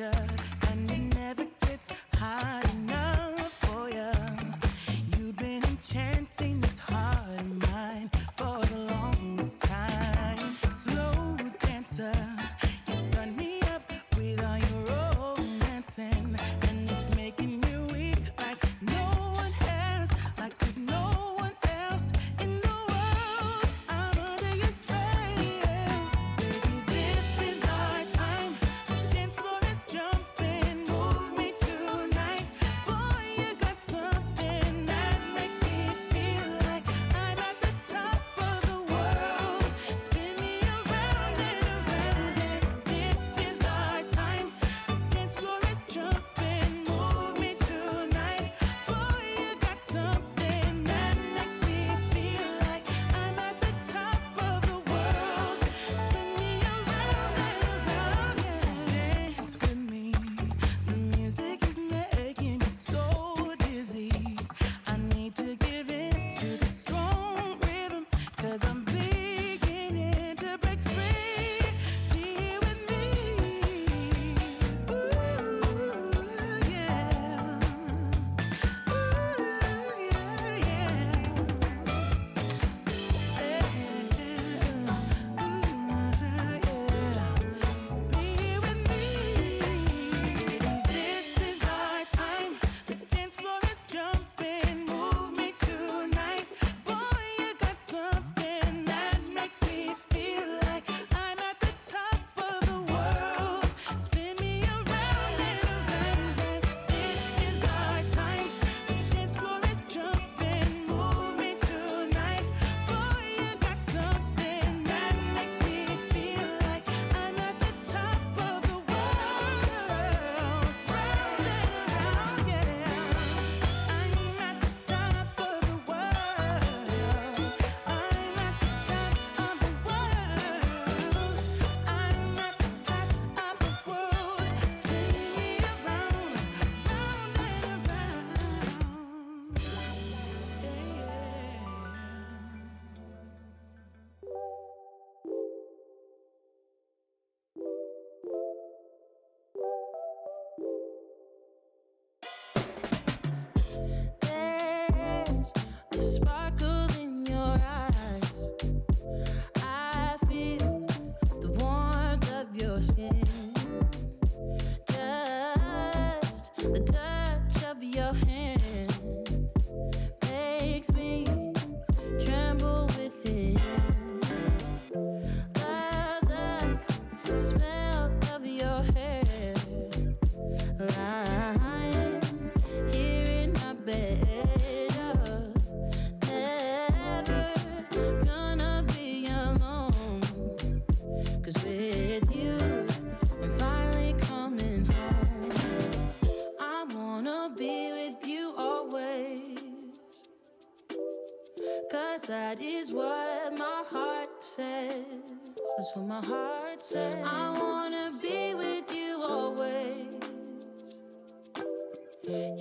temperature, and it never gets hot enough for you. You've been enchanting this heart of mine for the longest time. Slow dancer, you stun me up with all your romancing, and it's making me weak like no one else, like there's no one else in the world. I'm under your spray, baby. This is our time. The dance floor is jumping. Move me tonight, boy. You got something that makes me feel like I'm at the top of the world. Spin me around and around, and this is our time. The dance floor is jumping. Move me tonight, boy. You got something that makes me feel like I'm at the top of the world. Spin me around and around, yeah. Dance with me. The music is making me so dizzy. I need to give in to the strong rhythm, 'cause I'm beginning to break free. Be here with me. Ooh, yeah. Ooh, yeah, yeah. Be here with me. This is our time. The dance floor is jumping. Move me tonight, boy. You got something that makes me feel like I'm at the top of the world. Spin me around and around, and this is our time. The dance floor is jumping. Move me tonight, boy. You got something that makes me feel like I'm at the top of the world. Round and around, yeah. I'm at the top of the world. I'm at the top of the world. I'm at the top of the world. Spin me around, round and around. There's a sparkle in your eyes. I feel the warmth of your skin. Just the touch of your hand makes me tremble within. Love the smell of your hair, lying here in my bed. Never gonna be alone, 'cause with you I'm finally coming home. I wanna be with you always, 'cause that is what my heart says. That's what my heart says. I wanna be with you always.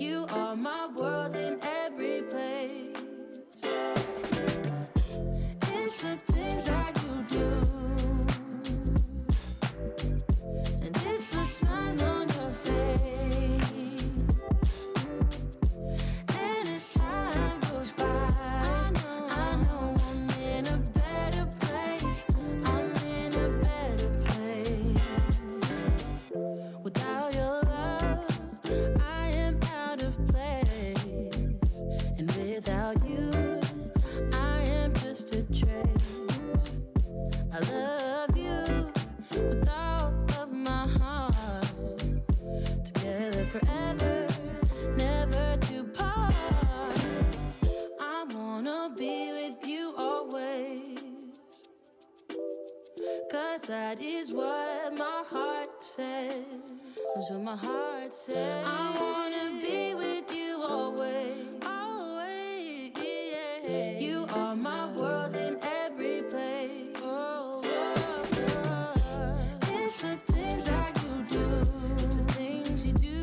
You are my world in every place. It's the things that you do, and it's the smile on your face. And as time goes by, I know I'm in a better place. I'm in a better place. Without your love, I am out of place. And without you, I am just a trace. I love you with all of my heart. Together forever, never to part. I wanna be with you always, 'cause that is what my heart says. That's what my heart says. I wanna be with you always. Always, yeah. You are my world in every place. It's the things that you do, the things you do,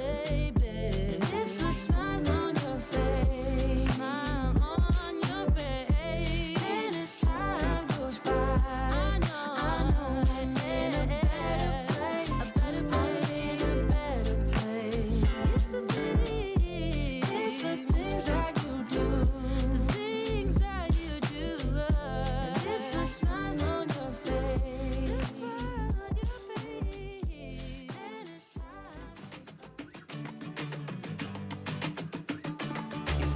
baby. And it's the smile on your face, smile on your face. And as time goes by, I know I'm in a better place, a better place.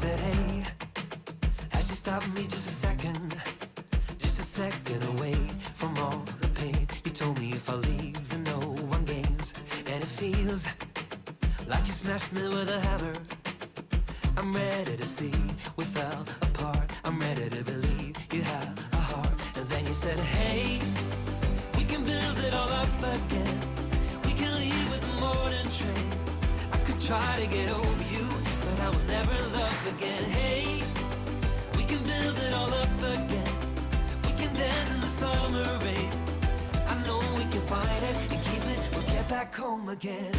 said, hey, as you stopped me just a second away from all the pain. You told me if I leave, then no one gains. And it feels like you smashed me with a hammer. I'm ready to see we fell apart. I'm ready to believe you have a heart. And then you said, hey, we can build it all up again. We can leave with the morning train. I could try to get over you, but I will never love again. Hey, we can build it all up again. We can dance in the summer rain. I know we can find it and keep it. We'll get back home again.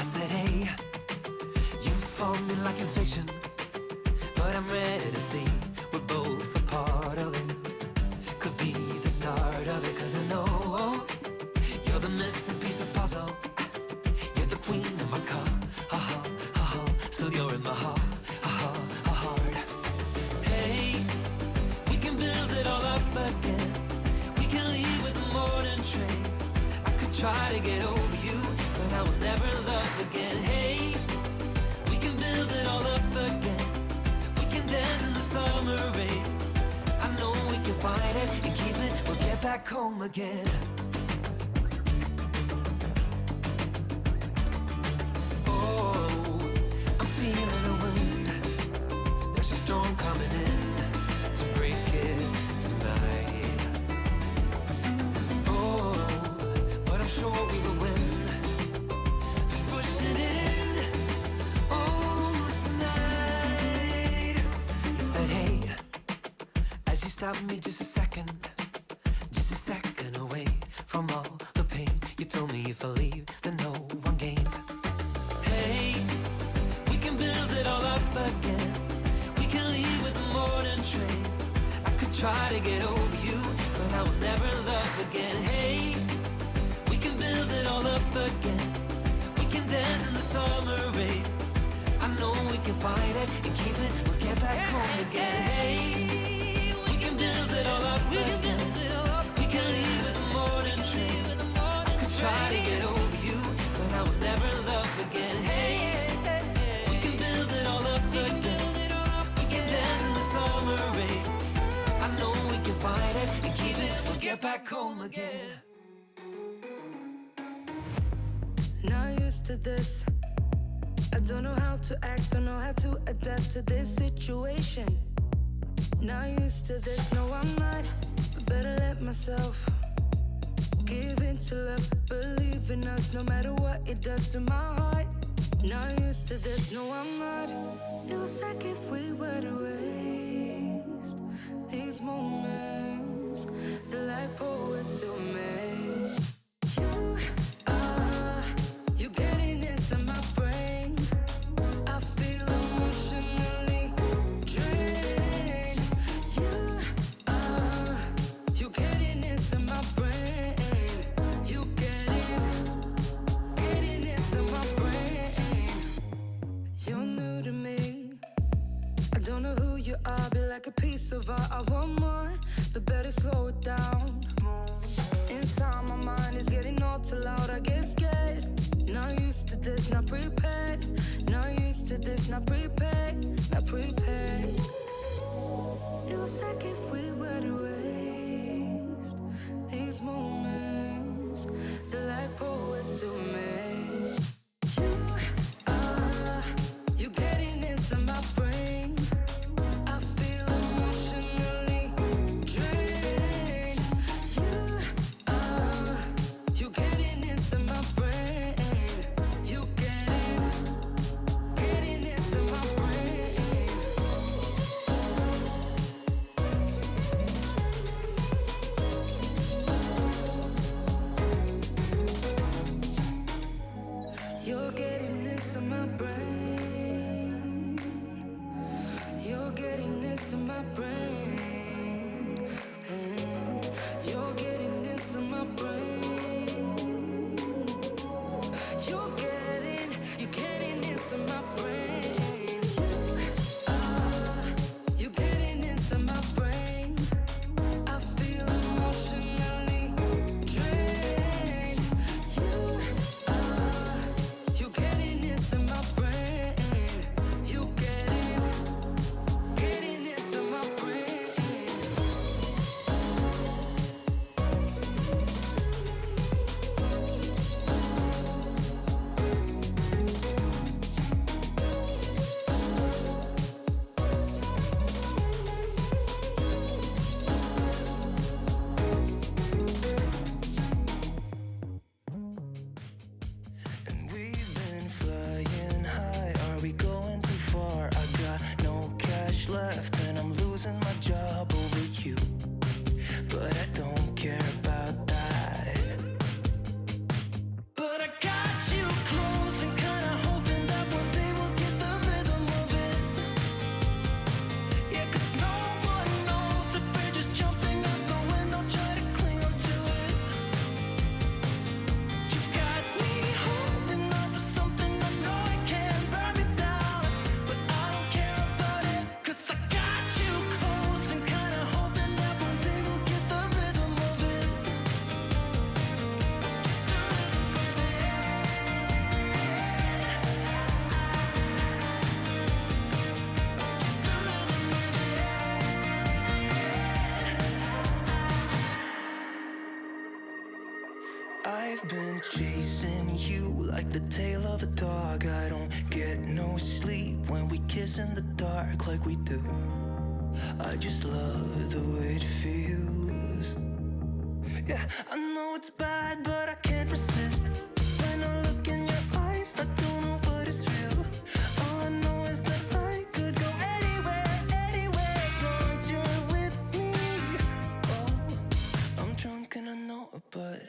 I said, hey, you found me like in fiction, but I'm ready to see we're both a part of it. Could be the start of it, 'cause I know you're the missing piece of puzzle. You're the queen of my car, ha-ha, ha-ha. Still you're in my heart, ha-ha, heart. Hey, we can build it all up again. We can leave with the morning train. I could try to get over you, but I will never love again. Hey, we can build it all up again. We can dance in the summer rain. I know we can find it and keep it. We'll get back home again. Feeling the wind, there's a storm coming in to break it tonight. Oh, but I'm sure we will win, just pushing it in. Oh, tonight. You said, hey, as you stopped me just a second away from all the pain. You told me if I leave, then no one gains. Hey, we can build it all up again. We can leave with the morning train. I could try to get over you, but I will never love again. Hey, we can build it all up again. We can dance in the summer rain. I know we can find it and keep it. We'll get back home again. Hey, we can build it all up again. We can leave with the morning train. I could try to get over you, but I will never love again. Hey, find it and keep it. We'll get back home again. Not used to this. I don't know how to act, don't know how to adapt to this situation. Not used to this, no I'm not. But better let myself give in to love. Believe in us no matter what it does to my heart. Not used to this, no I'm not. It was like if we were to waste these moments, they're like poets to me. You getting into my brain. I feel emotionally drained. You getting into my brain. You getting into my brain. You're new to me. I don't know who you are, be like a piece of art. I want more, but better slow it down. Inside my mind is getting all too loud. I get scared. Not used to this, not prepared. Not used to this, not prepared. Not prepared. It was like if we were to waste these moments, they're like poets to me. You getting into my brain. I feel emotionally drained. You getting into my brain. You getting into my brain. we sleep, when we kiss in the dark like we do. I just love the way it feels. Yeah, I know it's bad, but I can't resist. When I look in your eyes, I don't know what is real. All I know is that I could go anywhere, anywhere, as long as you're with me. Oh, I'm drunk and I know it, but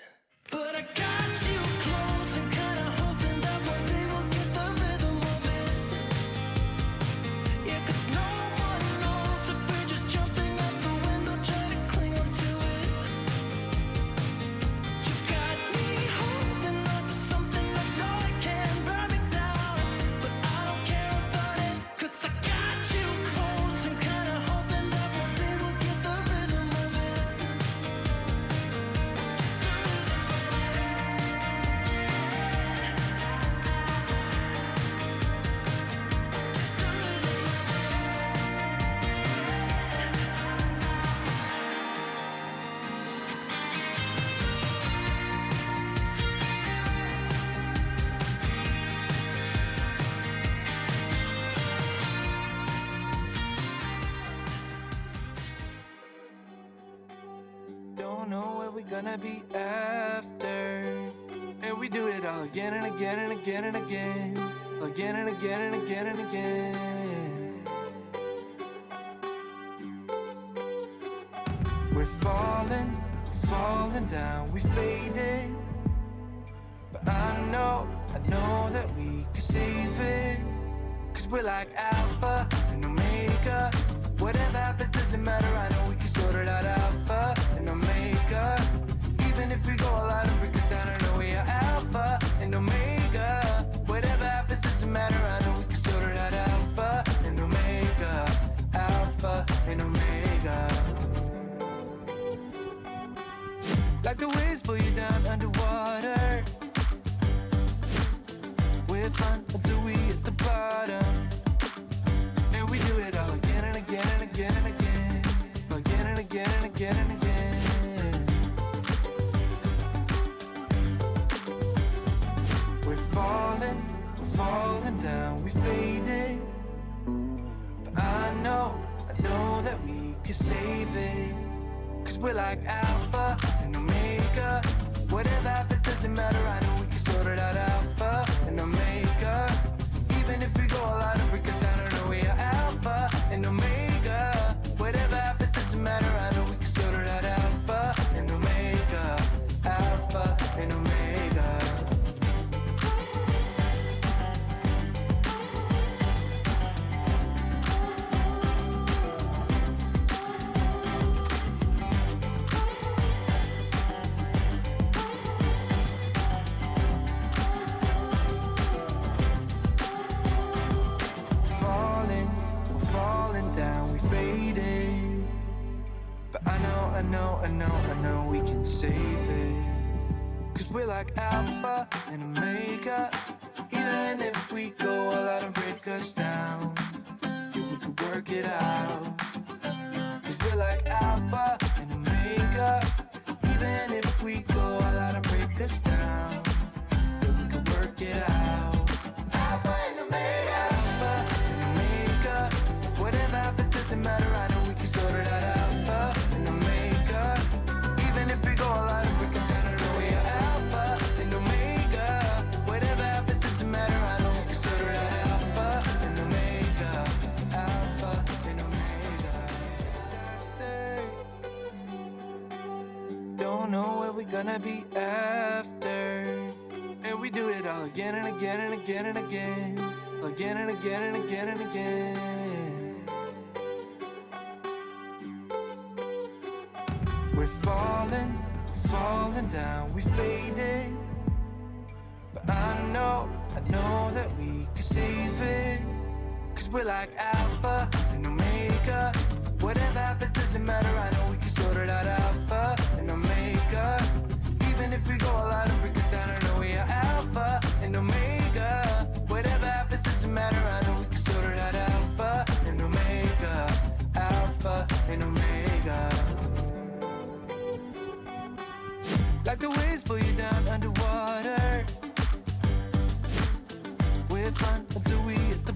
I got you close and kinda hoping that one day we'll get the rhythm of it. Yeah, 'cause no one knows if we're just jumping out the window, trying to cling on to it. You got me holding on to something I know I can't burn me down, but I don't care about it, 'cause I got you close and kinda hoping that one day we'll get the rhythm of it. Don't know where we're gonna be after, and we do it all again and again and again and again, again and again and again and again. We're falling, falling down, we faded, but I know that we can save it, 'cause we're like Alpha and Omega. Whatever happens doesn't matter, I know we can sort it out. Alpha and Omega. Even if we go all out and break us down, I know we are Alpha and Omega. Whatever happens doesn't matter, I know we can sort it out. Alpha and Omega. Alpha and Omega. Like the waves pull you down underwater. We're fun until we hit the bottom. And we do it all again and again and again and again. Again and again and again and again. We're falling, falling down, we faded. But I know that we can save it. 'Cause we're like Alpha and Omega. Whatever happens doesn't matter, I know we can sort it out. Alpha and Omega. Even if we go all out and break us down, I know we are Alpha and Omega. Whatever happens doesn't matter, I know we can sort it out. Alpha and Omega. Alpha and Omega. I know we can save it. 'Cause we're like Alpha and Omega. Even if we go all out and break us down, yeah, we can work it out. 'Cause we're like Alpha and Omega. Even if we go all out and break us down, yeah, we can work it out. Alpha and Omega. Alpha and Omega. Whatever happens doesn't matter, I know we can sort it out. Alpha and Omega. Even if we go all out and break us down, I know we are Alpha and Omega. Whatever happens doesn't matter, I know we can sort it out. Alpha and Omega. Alpha and Omega. Disaster. Don't know where we're gonna be after, and we do it all again and again and again and again. Again and again and again and again. We're falling, falling down, we faded. But I know that we can save it. 'Cause we're like Alpha and Omega. Whatever happens doesn't matter, I know we can sort it out. Alpha and Omega. Even if we go all out and break us down, I know we are Alpha and Omega. Whatever happens doesn't matter, I know we can sort it out. Alpha and Omega. Alpha and Omega. Like the waves pull you down underwater. We're fun until we hit the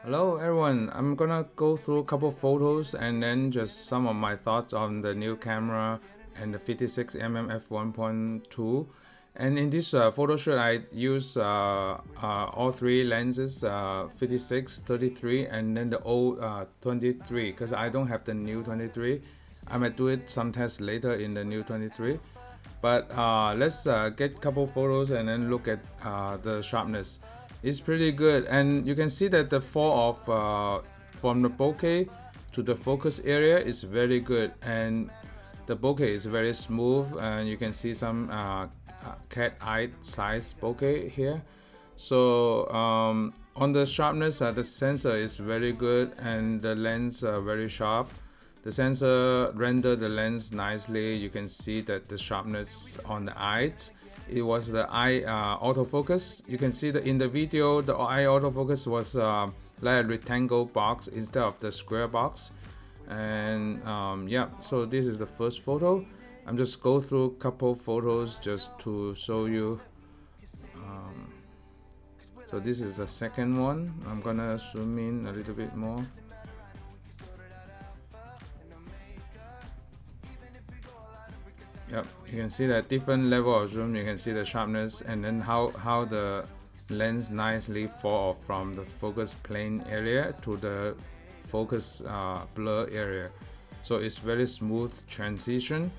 Hello everyone, I'm gonna go through a couple photos and then just some of my thoughts on the new camera and the 56mm F1.2. And in this photo shoot I use all three lenses, 56, 33 and then the old 23, because I don't have the new 23. I might do it some tests later in the new 23. But let's get a couple photos and then look at the sharpness. It's pretty good, and you can see that the fall off from the bokeh to the focus area is very good, and the bokeh is very smooth, and you can see some cat eye size bokeh here. So on the sharpness, the sensor is very good and the lens very sharp. The sensor rendered the lens nicely. You can see that the sharpness on the eyes. It was the eye autofocus. You can see that in the video, the eye autofocus was like a rectangle box instead of the square box. And yeah, so this is the first photo. I'm just go through a couple photos just to show you. So this is the second one. I'm gonna zoom in a little bit more. Yep, you can see that different level of zoom. You can see the sharpness and then how the lens nicely fall off from the focus plane area to the focus blur area. So it's very smooth transition,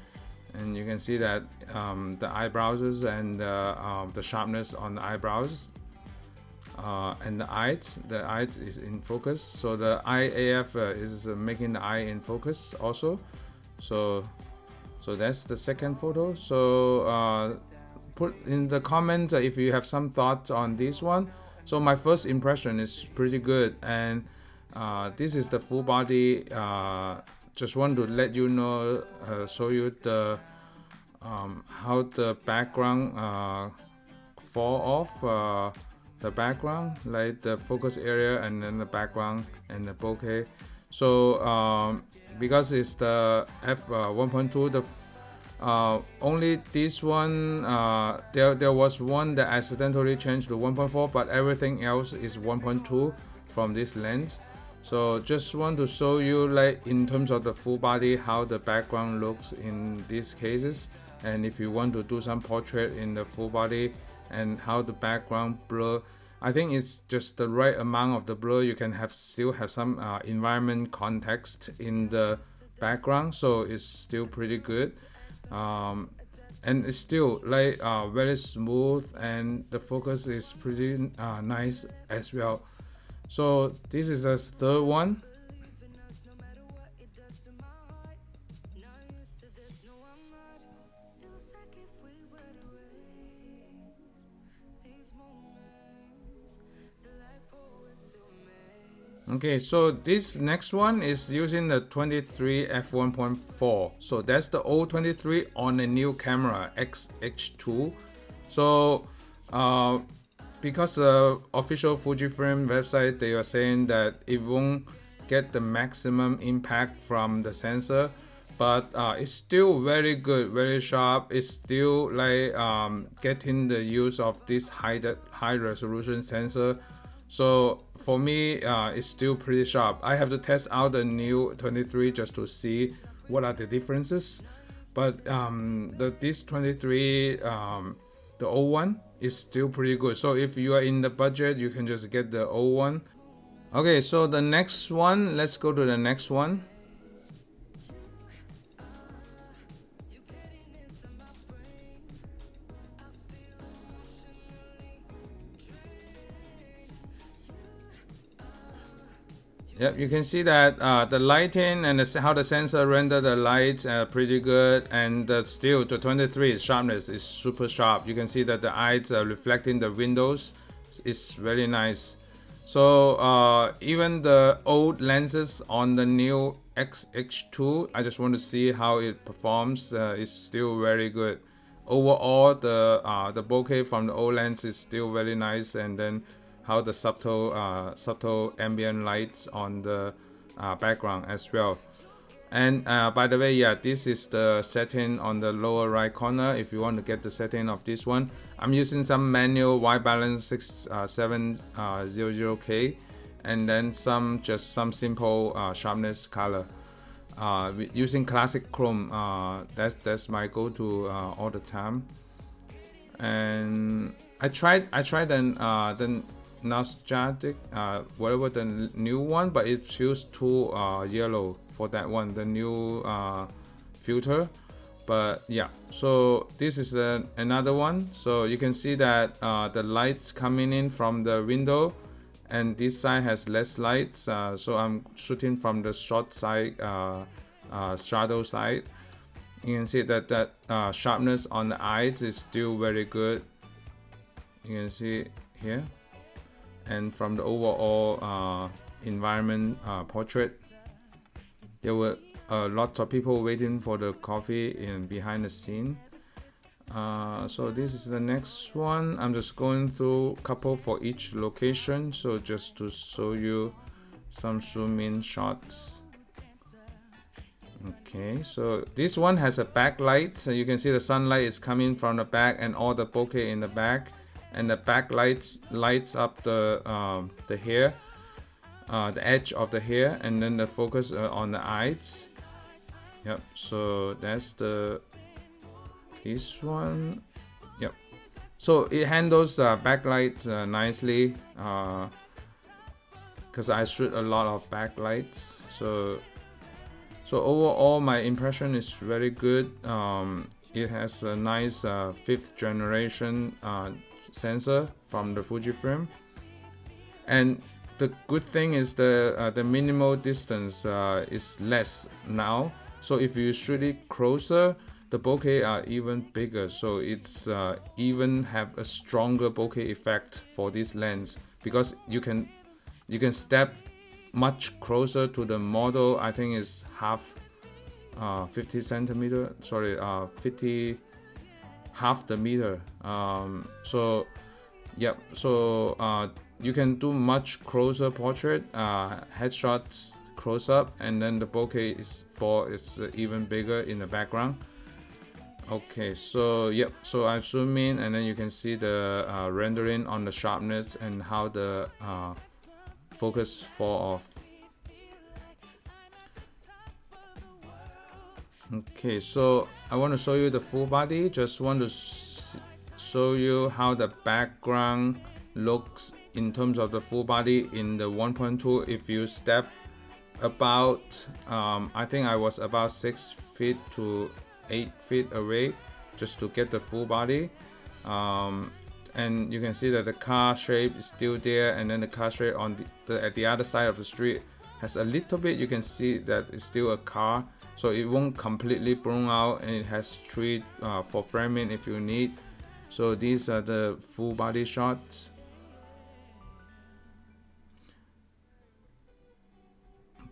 and you can see that the eyebrows and the sharpness on the eyebrows and the eyes is in focus. So the eye AF is making the eye in focus also. So that's the second photo. So put in the comments if you have some thoughts on this one. So my first impression is pretty good, and this is the full body. Just want to let you know, show you the how the background fall off the background, like the focus area and then the background and the bokeh. So because it's the F1.2, the only this one, there was one that accidentally changed to 1.4, but everything else is 1.2 from this lens. So just want to show you, like in terms of the full body, how the background looks in these cases, and if you want to do some portrait in the full body and how the background blur. I think it's just the right amount of the blur. You can still have some environment context in the background, so it's still pretty good. And it's still like very smooth, and the focus is pretty nice as well. So this is the third one. Okay, so this next one is using the 23 F1.4. So that's the old 23 on a new camera X-H2. So because the official Fujifilm website, they are saying that it won't get the maximum impact from the sensor, but it's still very good, very sharp. It's still like getting the use of this high resolution sensor. So for me, it's still pretty sharp. I have to test out the new 23 just to see what are the differences. But this 23, the old one, is still pretty good. So if you are in the budget, you can just get the old one. Okay, so the next one, let's go to the next one. Yep, you can see that the lighting and how the sensor render the lights are pretty good, and still the 23 sharpness is super sharp. You can see that the eyes are reflecting the windows. It's very nice. So even the old lenses on the new X-H2, I just want to see how it performs. It's still very good. Overall, the bokeh from the old lens is still very nice, and then how the subtle ambient lights on the background as well. And by the way, yeah, this is the setting on the lower right corner. If you want to get the setting of this one, I'm using some manual white balance 6700K, and then just some simple sharpness color. Using classic chrome, that's my go-to all the time. And I tried the nostalgic, whatever the new one, but it feels too yellow for that one, the new filter. But yeah, so this is another one. So you can see that the lights coming in from the window, and this side has less lights, so I'm shooting from the short side, shadow side. You can see that sharpness on the eyes is still very good. You can see here, and from the overall environment portrait, there were lots of people waiting for the coffee in behind the scene. So this is the next one. I'm just going through a couple for each location, so just to show you some zoom in shots. Okay, so this one has a backlight, so you can see the sunlight is coming from the back and all the bokeh in the back, and the backlights lights up the hair, the edge of the hair, and then the focus on the eyes. Yep, so that's this one. Yep, so it handles backlights nicely, because I shoot a lot of backlights. So overall, my impression is very good. It has a nice 5th generation sensor from the Fujifilm, and the good thing is the minimal distance is less now. So if you shoot it closer, the bokeh are even bigger. So it's even have a stronger bokeh effect for this lens, because you can step much closer to the model. I think it's half 50 centimeter, sorry, 50 half the meter. So yep, so you can do much closer portrait, headshots close up, and then the bokeh is even bigger in the background. Okay, so yep, so I zoom in, and then you can see the rendering on the sharpness and how the focus fall off. Okay, so I want to show you the full body. Just want to show you how the background looks in terms of the full body in the 1.2. If you step about, I think I was about 6 feet to 8 feet away just to get the full body. And you can see that the car shape is still there, and then the car shape on at the other side of the street has a little bit, you can see that it's still a car, so it won't completely blown out, and it has 3 for framing if you need. So these are the full body shots.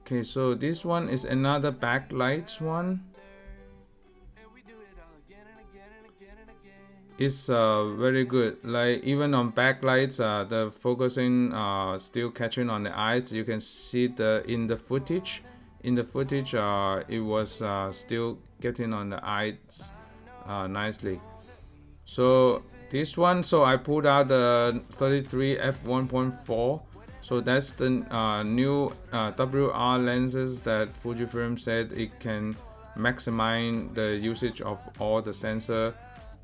Okay, so this one is another backlights one. It's very good. Like even on backlights, the focusing still catching on the eyes. You can see in the footage. It was still getting on the eyes nicely. So this one, so I pulled out the 33 F1.4. So that's the new WR lenses that Fujifilm said it can maximize the usage of all the sensor.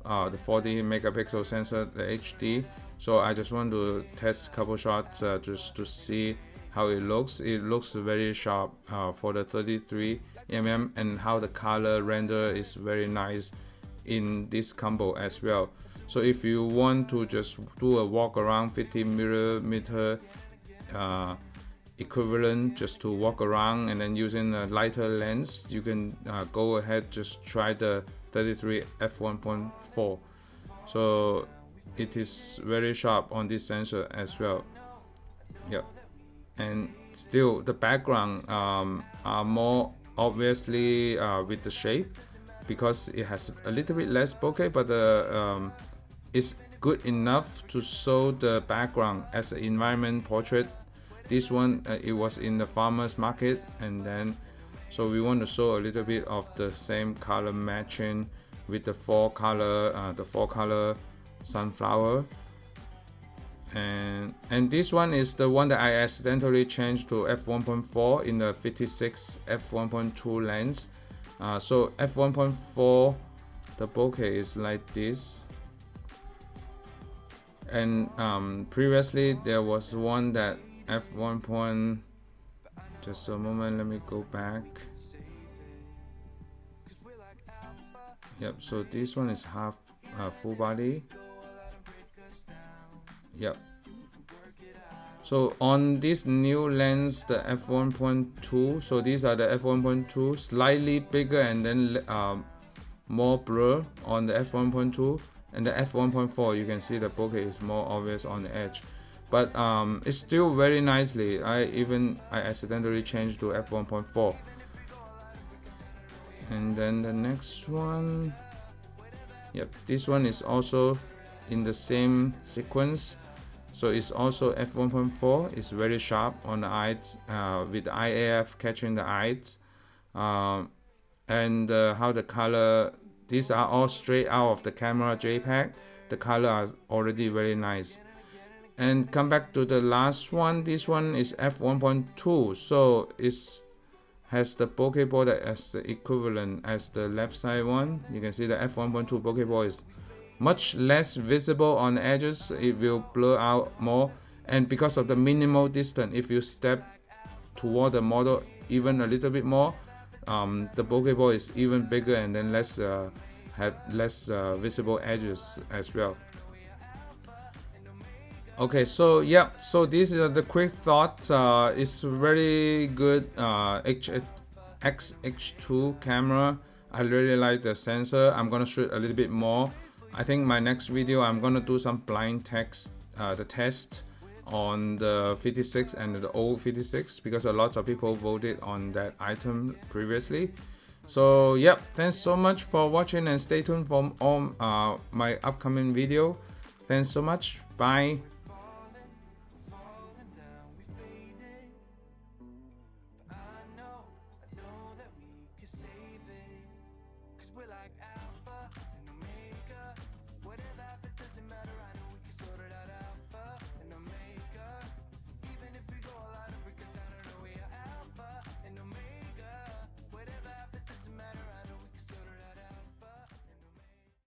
The 40 megapixel sensor, the HD. So I just want to test a couple shots just to see how it looks. It looks very sharp for the 33mm, and how the color render is very nice in this combo as well. So if you want to just do a walk around 50mm equivalent, just to walk around and then using a lighter lens, you can go ahead, just try the 33 F1.4. So it is very sharp on this sensor as well. Yep, and still the background are more obviously with the shape, because it has a little bit less bokeh, but it's good enough to show the background as an environment portrait. This one it was in the farmers market, and then so we want to show a little bit of the same color matching with the 4 color sunflower. And this one is the one that I accidentally changed to f1.4 in the 56 f1.2 lens. So f1.4, the bokeh is like this, and previously there was one that f1. Just a moment, let me go back. Yep, so this one is half full body. Yep. So on this new lens, the f1.2, so these are the f1.2, slightly bigger and then more blur on the f1.2, and the f1.4 you can see the bokeh is more obvious on the edge, but it's still very nicely. I accidentally changed to f1.4. And then the next one, yep, this one is also in the same sequence. So it's also f1.4. It's very sharp on the eyes, with the IAF catching the eyes, and how the color. These are all straight out of the camera JPEG. The color are already very nice. And come back to the last one. This one is f1.2. So it has the bokeh border as the equivalent as the left side one. You can see the f1.2 bokeh border is much less visible on the edges. It will blur out more, and because of the minimal distance, if you step toward the model even a little bit more, the bokeh border is even bigger, and then have less visible edges as well. Okay, so yeah, so these are the quick thoughts. It's very good X-H2 camera. I really like the sensor. I'm gonna shoot a little bit more. I think my next video I'm gonna do some blind text, the test on the 56 and the old 56, because a lot of people voted on that item previously. So yeah, thanks so much for watching, and stay tuned for all my upcoming video. Thanks so much. Bye.